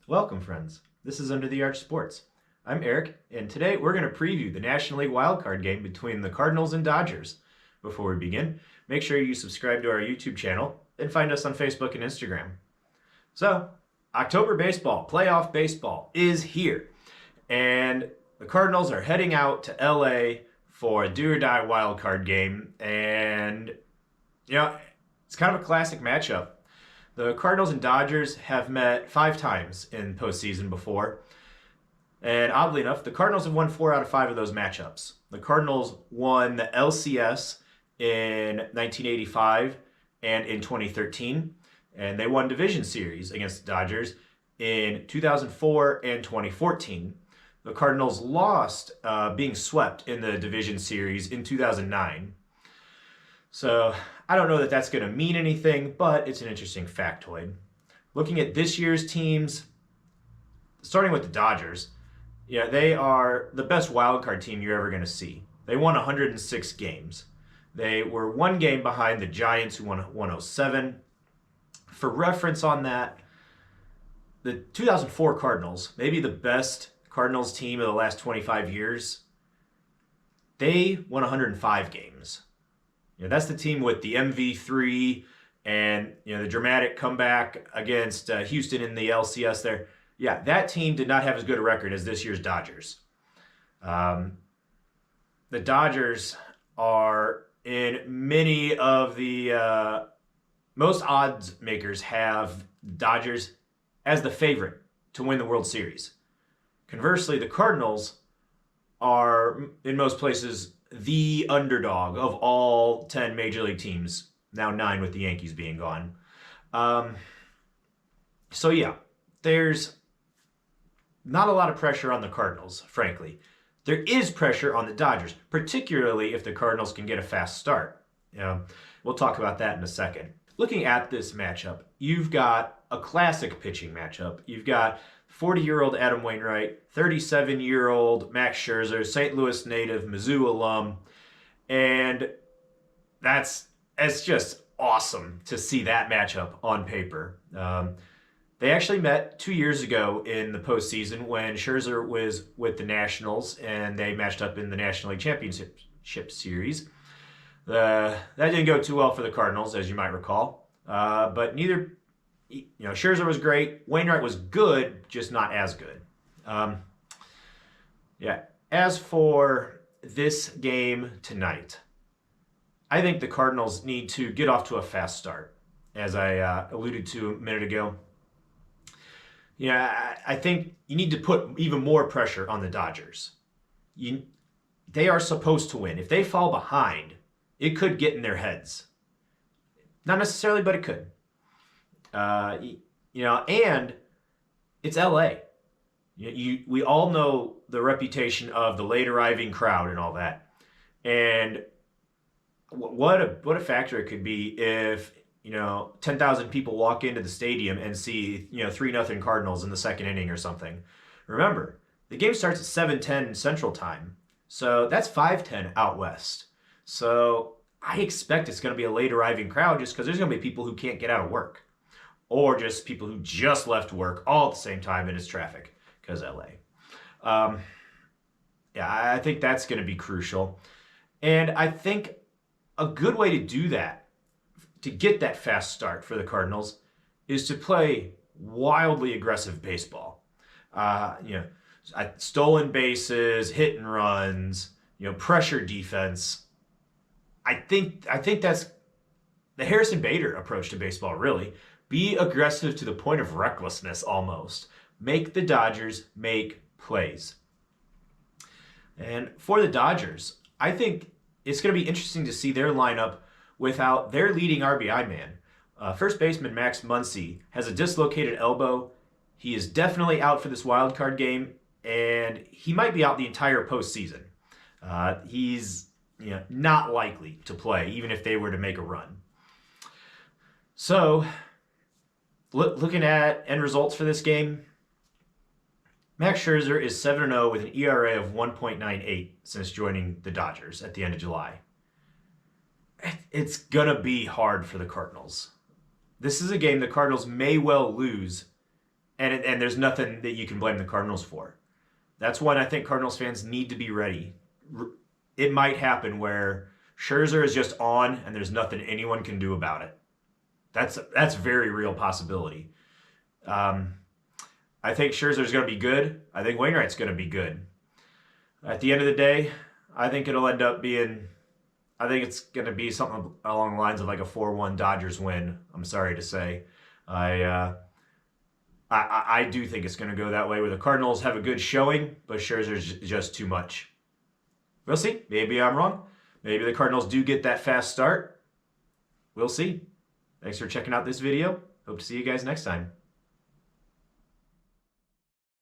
Welcome, friends. This is Under the Arch Sports. I'm Eric, and today we're going to preview the National League wildcard game between the Cardinals and Dodgers. Before we begin, make sure you subscribe to our YouTube channel and find us on Facebook and Instagram. So, October baseball, playoff baseball, is here, and the Cardinals are heading out to LA for a do-or-die wildcard game, and, it's kind of a classic matchup. The Cardinals and Dodgers have met 5 times in postseason before. And oddly enough, the Cardinals have won 4 out of 5 of those matchups. The Cardinals won the LCS in 1985 and in 2013. And they won division series against the Dodgers in 2004 and 2014. The Cardinals lost being swept in the division series in 2009. So I don't know that that's going to mean anything, but it's an interesting factoid. Looking at this year's teams, starting with the Dodgers, they are the best wildcard team you're ever going to see. They won 106 games. They were 1 game behind the Giants, who won 107. For reference on that, the 2004 Cardinals, maybe the best Cardinals team of the last 25 years, they won 105 games. That's the team with the MV3 and the dramatic comeback against Houston in the LCS there. Yeah, that team did not have as good a record as this year's Dodgers. The Dodgers are in many of the most odds makers have Dodgers as the favorite to win the World Series. Conversely, the Cardinals are in most places the underdog of all 10 major league teams, now 9 with the Yankees being gone. There's not a lot of pressure on the Cardinals, frankly. There is pressure on the Dodgers, particularly if the Cardinals can get a fast start. We'll talk about that in a second. Looking at this matchup, you've got a classic pitching matchup. You've got 40-year-old Adam Wainwright, 37-year-old Max Scherzer, St. Louis native, Mizzou alum, and it's just awesome to see that matchup on paper. They actually met 2 years ago in the postseason when Scherzer was with the Nationals, and they matched up in the National League Championship Series. That didn't go too well for the Cardinals, as you might recall, but neither. Scherzer was great. Wainwright was good, just not as good. As for this game tonight, I think the Cardinals need to get off to a fast start, as I alluded to a minute ago. I think you need to put even more pressure on the Dodgers. They are supposed to win. If they fall behind, it could get in their heads. Not necessarily, but it could. And it's LA. We all know the reputation of the late arriving crowd and all that. And what a factor it could be if 10,000 people walk into the stadium and see 3-0 Cardinals in the second inning or something. Remember, the game starts at 7:10 Central Time, so that's 5:10 out west. So I expect it's going to be a late arriving crowd just because there's going to be people who can't get out of work. Or just people who just left work all at the same time and it's traffic, because LA. I think that's going to be crucial. And I think a good way to do that, to get that fast start for the Cardinals, is to play wildly aggressive baseball. Stolen bases, hit and runs, pressure defense. I think that's the Harrison Bader approach to baseball, really. Be aggressive to the point of recklessness almost. Make the Dodgers make plays. And for the Dodgers, I think it's going to be interesting to see their lineup without their leading RBI man. First baseman Max Muncy has a dislocated elbow. He is definitely out for this wild card game, and he might be out the entire postseason. He's not likely to play, even if they were to make a run. So, looking at end results for this game, Max Scherzer is 7-0 with an ERA of 1.98 since joining the Dodgers at the end of July. It's going to be hard for the Cardinals. This is a game the Cardinals may well lose and there's nothing that you can blame the Cardinals for. That's when I think Cardinals fans need to be ready. It might happen where Scherzer is just on and there's nothing anyone can do about it. That's a very real possibility. I think Scherzer's going to be good. I think Wainwright's going to be good. At the end of the day, I think it'll end up being, I think it's going to be something along the lines of like a 4-1 Dodgers win. I'm sorry to say. I do think it's going to go that way where the Cardinals have a good showing, but Scherzer's just too much. We'll see. Maybe I'm wrong. Maybe the Cardinals do get that fast start. We'll see. Thanks for checking out this video. Hope to see you guys next time.